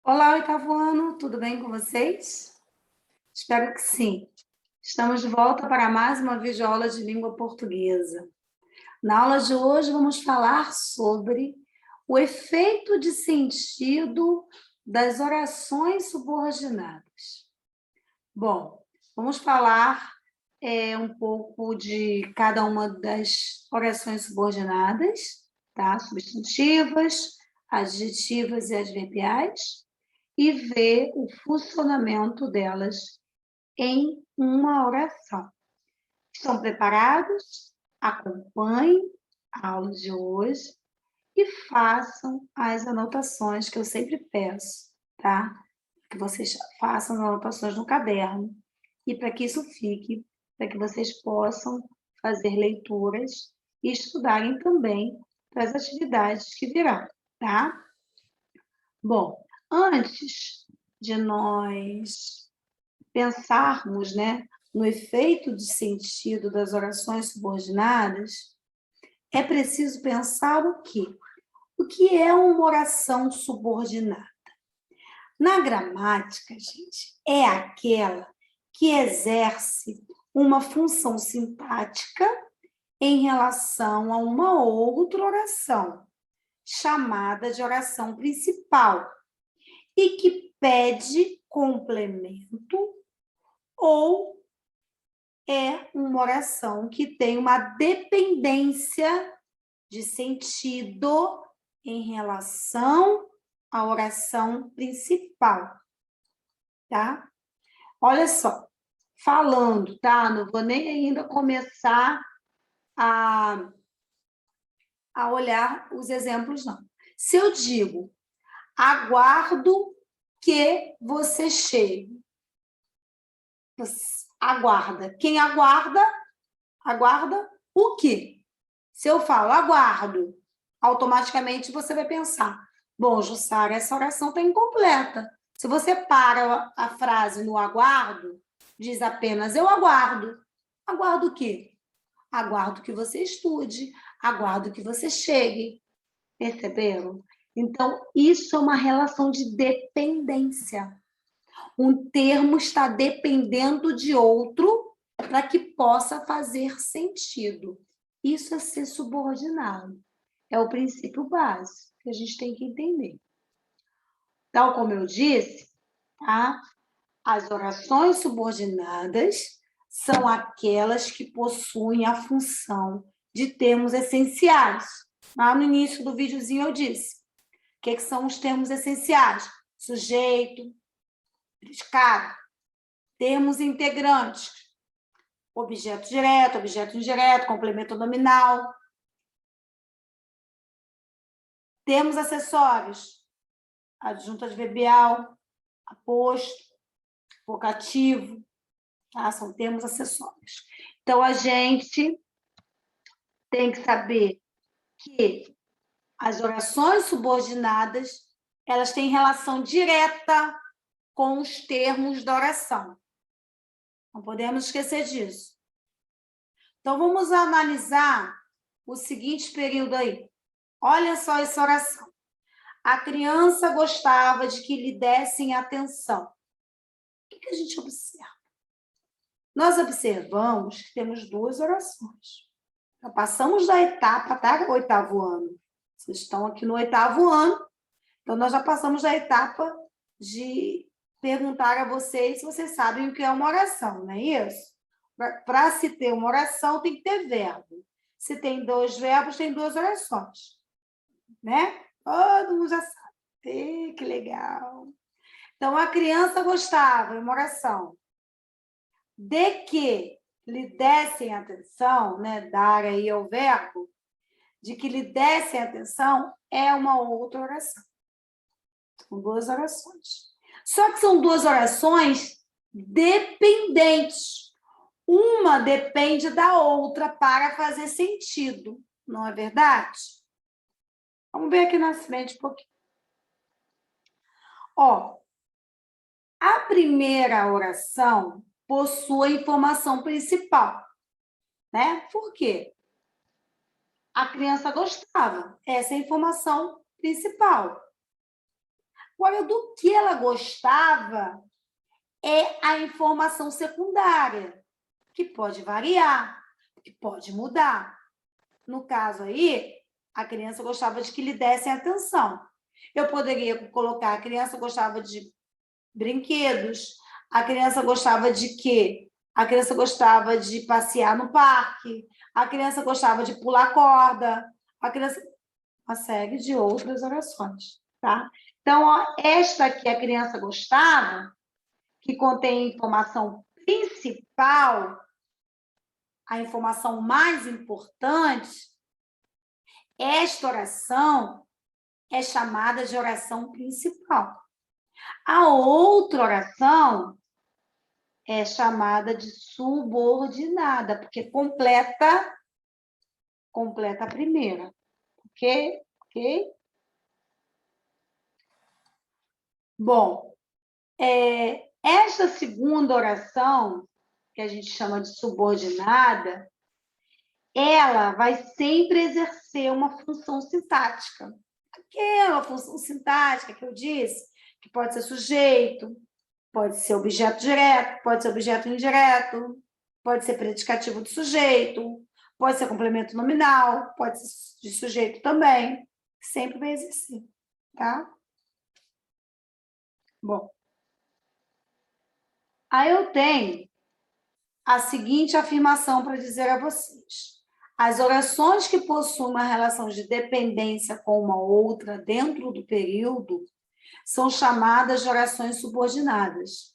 Olá, oitavo ano, tudo bem com vocês? Espero que sim. Estamos de volta para mais uma videoaula de língua portuguesa. Na aula de hoje, vamos falar sobre o efeito de sentido das orações subordinadas. Bom, vamos falar um pouco de cada uma das orações subordinadas, tá? Substantivas, adjetivas e adverbiais, e ver o funcionamento delas em uma oração. Estão preparados? Acompanhem a aula de hoje e façam as anotações que eu sempre peço, tá? Que vocês façam as anotações no caderno e para que isso fique, para que vocês possam fazer leituras e estudarem também para as atividades que virão, tá? Bom, antes de nós pensarmos, né, no efeito de sentido das orações subordinadas, é preciso pensar o quê? O que é uma oração subordinada? Na gramática, gente, é aquela que exerce uma função sintática em relação a uma outra oração, chamada de oração principal, e que pede complemento ou é uma oração que tem uma dependência de sentido em relação à oração principal, tá? Olha só, falando, tá? Não vou nem ainda começar a, a olhar os exemplos, não. Se eu digo, aguardo que você chegue. Você aguarda. Quem aguarda, aguarda o quê? Se eu falo aguardo, automaticamente você vai pensar, bom, Jussara, essa oração está incompleta. Se você para a frase no aguardo, diz apenas eu aguardo. Aguardo o quê? Aguardo que você estude, aguardo que você chegue. Perceberam? Então, isso é uma relação de dependência. Um termo está dependendo de outro para que possa fazer sentido. Isso é ser subordinado. É o princípio básico que a gente tem que entender. Tal como eu disse, tá? As orações subordinadas são aquelas que possuem a função de termos essenciais. Lá no início do videozinho eu disse. O que são os termos essenciais? Sujeito, predicado, termos integrantes, objeto direto, objeto indireto, complemento nominal. Termos acessórios, adjunto adverbial, aposto, vocativo, tá? São termos acessórios. Então, a gente tem que saber que as orações subordinadas, elas têm relação direta com os termos da oração. Não podemos esquecer disso. Então, vamos analisar o seguinte período aí. Olha só essa oração. A criança gostava de que lhe dessem atenção. O que a gente observa? Nós observamos que temos duas orações. Já passamos da etapa, tá? Oitavo ano. Vocês estão aqui no oitavo ano, então nós já passamos da etapa de perguntar a vocês se vocês sabem o que é uma oração, não é isso? Para se ter uma oração, tem que ter verbo. Se tem dois verbos, tem duas orações, né? Todo mundo já sabe. Que legal. Então, a criança gostava, é uma oração, de que lhe dessem atenção, né? Dar aí ao verbo, de que lhe dessem atenção, é uma outra oração. São duas orações. Só que são duas orações dependentes. Uma depende da outra para fazer sentido, não é verdade? Vamos ver aqui na frente um pouquinho. Ó, a primeira oração possui a informação principal, né? Por quê? A criança gostava. Essa é a informação principal. Agora, do que ela gostava é a informação secundária, que pode variar, que pode mudar. No caso aí, a criança gostava de que lhe dessem atenção. Eu poderia colocar, a criança gostava de brinquedos, a criança gostava de quê? A criança gostava de passear no parque, a criança gostava de pular corda, a criança... Uma série de outras orações, tá? Então, ó, esta que a criança gostava, que contém informação principal, a informação mais importante, esta oração é chamada de oração principal. A outra oração é chamada de subordinada, porque completa a primeira. Ok? Ok? Bom, esta segunda oração, que a gente chama de subordinada, ela vai sempre exercer uma função sintática. Aquela função sintática que eu disse, que pode ser sujeito, pode ser objeto direto, pode ser objeto indireto, pode ser predicativo de sujeito, pode ser complemento nominal, pode ser de sujeito também. Sempre vai exercer, tá? Bom, aí eu tenho a seguinte afirmação para dizer a vocês. As orações que possuem uma relação de dependência com uma outra dentro do período são chamadas de orações subordinadas.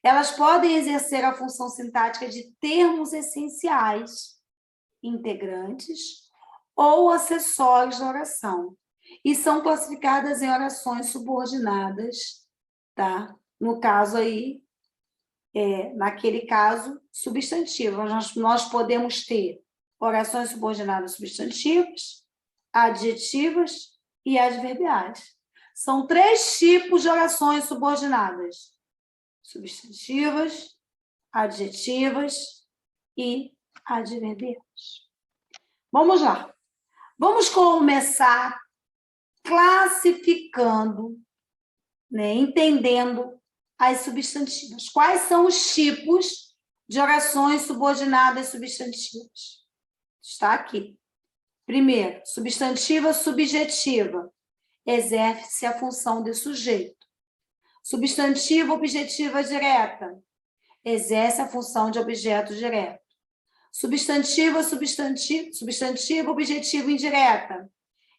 Elas podem exercer a função sintática de termos essenciais, integrantes ou acessórios da oração, e são classificadas em orações subordinadas, tá? No caso aí, naquele caso, substantivas. Nós podemos ter orações subordinadas substantivas, adjetivas e adverbiais. São 3 tipos de orações subordinadas: substantivas, adjetivas e adverbiais. Vamos lá. Vamos começar classificando, né, entendendo as substantivas. Quais são os tipos de orações subordinadas substantivas? Está aqui. Primeiro, substantiva subjetiva. Exerce a função de sujeito. Substantiva objetiva direta. Exerce a função de objeto direto. Substantiva objetiva indireta.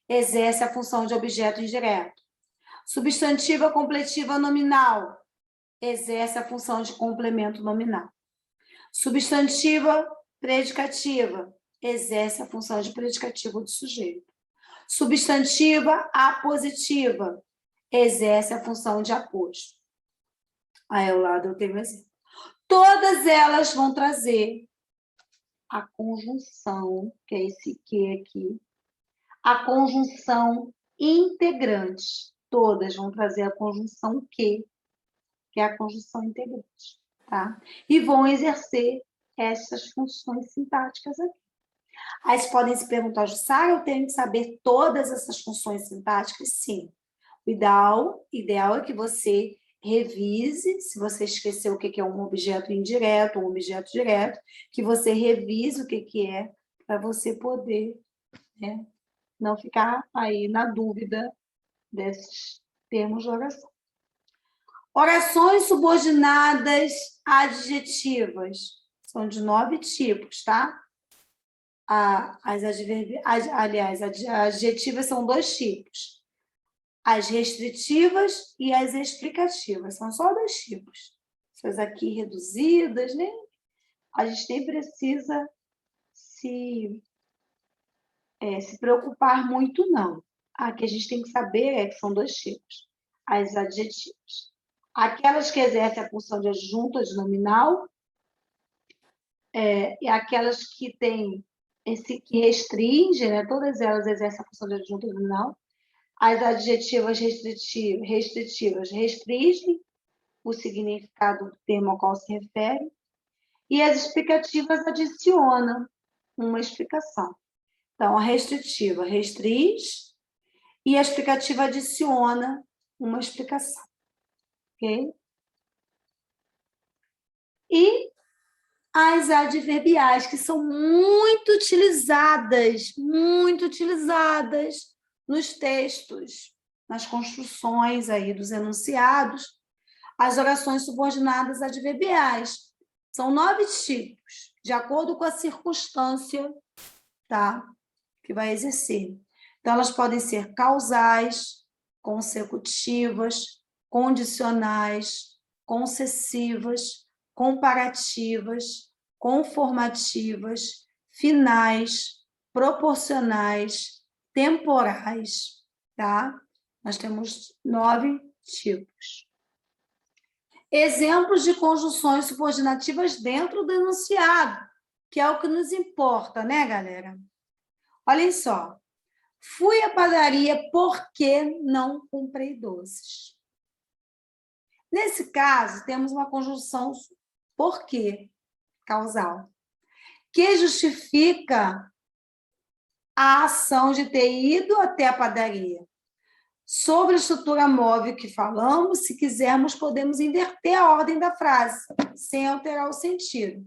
Exerce a função de objeto indireto. Substantiva completiva nominal. Exerce a função de complemento nominal. Substantiva predicativa. Exerce a função de predicativo do sujeito. Substantiva apositiva. Exerce a função de aposto. Aí ao lado eu tenho um exemplo. Todas elas vão trazer a conjunção, que é esse que aqui, a conjunção integrante. Todas vão trazer a conjunção que é a conjunção integrante, tá? E vão exercer essas funções sintáticas aqui. Aí vocês podem se perguntar, Jussara, eu tenho que saber todas essas funções sintáticas? Sim. O ideal é que você revise, se você esqueceu o que é um objeto indireto, um objeto direto, que você revise o que é, para você poder, né, não ficar aí na dúvida desses termos de oração. Orações subordinadas adjetivas. São de 9 tipos, tá? Aliás, as adjetivas são 2 tipos. As restritivas e as explicativas. São só 2 tipos. Essas aqui reduzidas, né? A gente nem precisa se preocupar muito, não. O que a gente tem que saber é que são 2 tipos. As adjetivas. Aquelas que exercem a função de adjunto de nominal, e aquelas que têm que restringem, né? Todas elas exercem a função de adjunto nominal. As adjetivas restritivas restringem o significado do termo ao qual se refere, e as explicativas adicionam uma explicação. Então, a restritiva restringe e a explicativa adiciona uma explicação, ok? E as adverbiais, que são muito utilizadas nos textos, nas construções aí dos enunciados, as orações subordinadas adverbiais. São 9 tipos, de acordo com a circunstância, tá? Que vai exercer. Então, elas podem ser causais, consecutivas, condicionais, concessivas, comparativas, conformativas, finais, proporcionais, temporais, tá? Nós temos 9 tipos. Exemplos de conjunções subordinativas dentro do enunciado, que é o que nos importa, né, galera? Olhem só. Fui à padaria porque não comprei doces. Nesse caso, temos uma conjunção porque, causal, que justifica a ação de ter ido até a padaria. Sobre a estrutura móvel que falamos, se quisermos, podemos inverter a ordem da frase, sem alterar o sentido.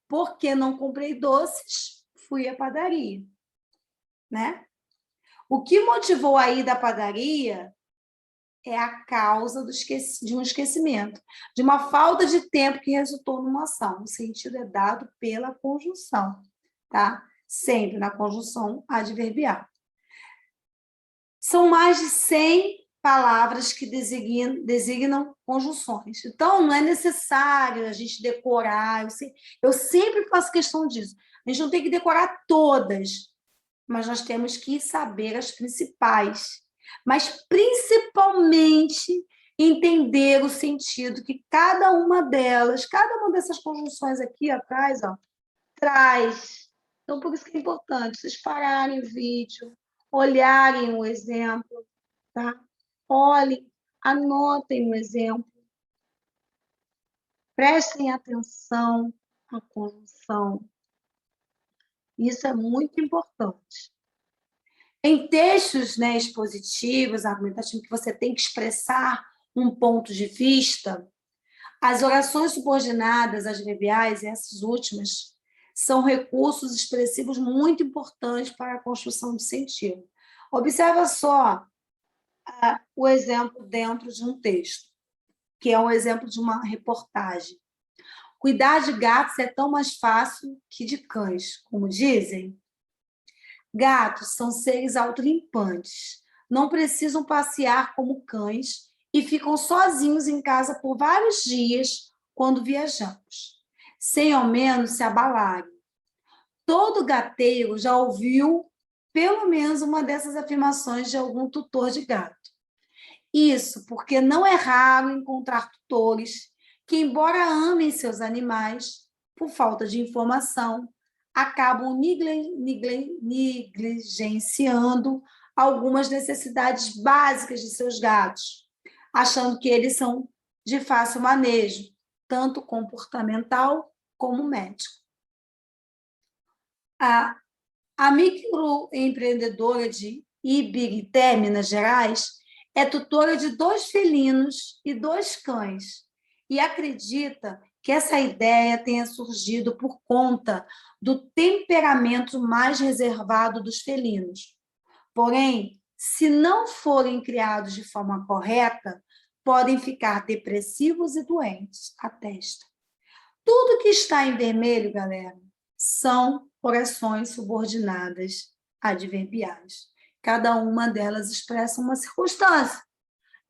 Porque não comprei doces, fui à padaria. Né? O que motivou a ida à padaria é a causa de um esquecimento, de uma falta de tempo que resultou numa ação. O sentido é dado pela conjunção, tá? Sempre na conjunção adverbial. São mais de 100 palavras que designam conjunções. Então, não é necessário a gente decorar. Eu sempre faço questão disso. A gente não tem que decorar todas, mas nós temos que saber as principais. Mas, principalmente, entender o sentido que cada uma dessas conjunções aqui atrás, ó, traz. Então, por isso que é importante vocês pararem o vídeo, olharem o exemplo, tá? Olhem, anotem o exemplo. Prestem atenção à conjunção. Isso é muito importante. Em textos, né, expositivos, argumentativos, que você tem que expressar um ponto de vista, as orações subordinadas adverbiais, essas últimas, são recursos expressivos muito importantes para a construção de sentido. Observa só o exemplo dentro de um texto, que é um exemplo de uma reportagem. Cuidar de gatos é tão mais fácil que de cães, como dizem. Gatos são seres autolimpantes, não precisam passear como cães e ficam sozinhos em casa por vários dias quando viajamos, sem ao menos se abalarem. Todo gateiro já ouviu pelo menos uma dessas afirmações de algum tutor de gato. Isso porque não é raro encontrar tutores que, embora amem seus animais, por falta de informação, acabam negligenciando algumas necessidades básicas de seus gatos, achando que eles são de fácil manejo, tanto comportamental como médico. A microempreendedora de Ibirité, Minas Gerais, é tutora de 2 felinos e 2 cães e acredita que essa ideia tenha surgido por conta do temperamento mais reservado dos felinos. Porém, se não forem criados de forma correta, podem ficar depressivos e doentes, atesta. Tudo que está em vermelho, galera, são orações subordinadas adverbiais. Cada uma delas expressa uma circunstância.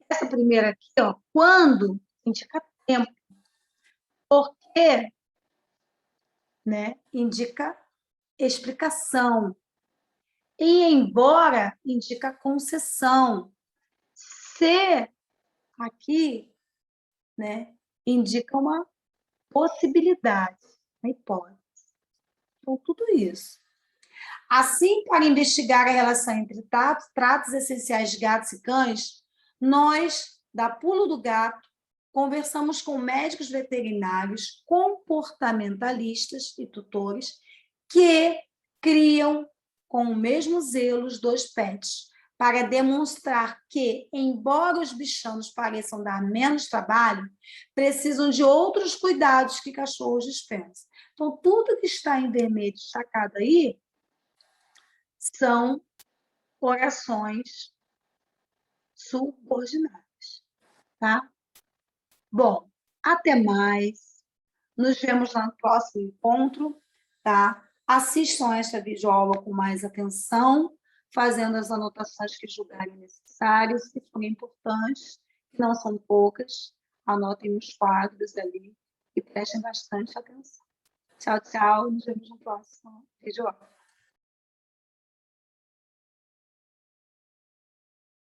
Essa primeira aqui, ó, quando, indica tempo. Porque, né, indica explicação. E embora, indica concessão. Se, aqui, né, indica uma possibilidade, uma hipótese. Então, tudo isso. Assim, para investigar a relação entre tratos essenciais de gatos e cães, nós, da Pulo do Gato, conversamos com médicos veterinários, comportamentalistas e tutores que criam com o mesmo zelo os 2 pets, para demonstrar que, embora os bichanos pareçam dar menos trabalho, precisam de outros cuidados que cachorros dispensam. Então, tudo que está em vermelho destacado aí são orações subordinadas, tá? Bom, até mais. Nos vemos no próximo encontro, tá? Assistam esta videoaula com mais atenção, fazendo as anotações que julgarem necessárias, que forem importantes, que não são poucas. Anotem os quadros ali e prestem bastante atenção. Tchau, tchau. Nos vemos no próximo videoaula.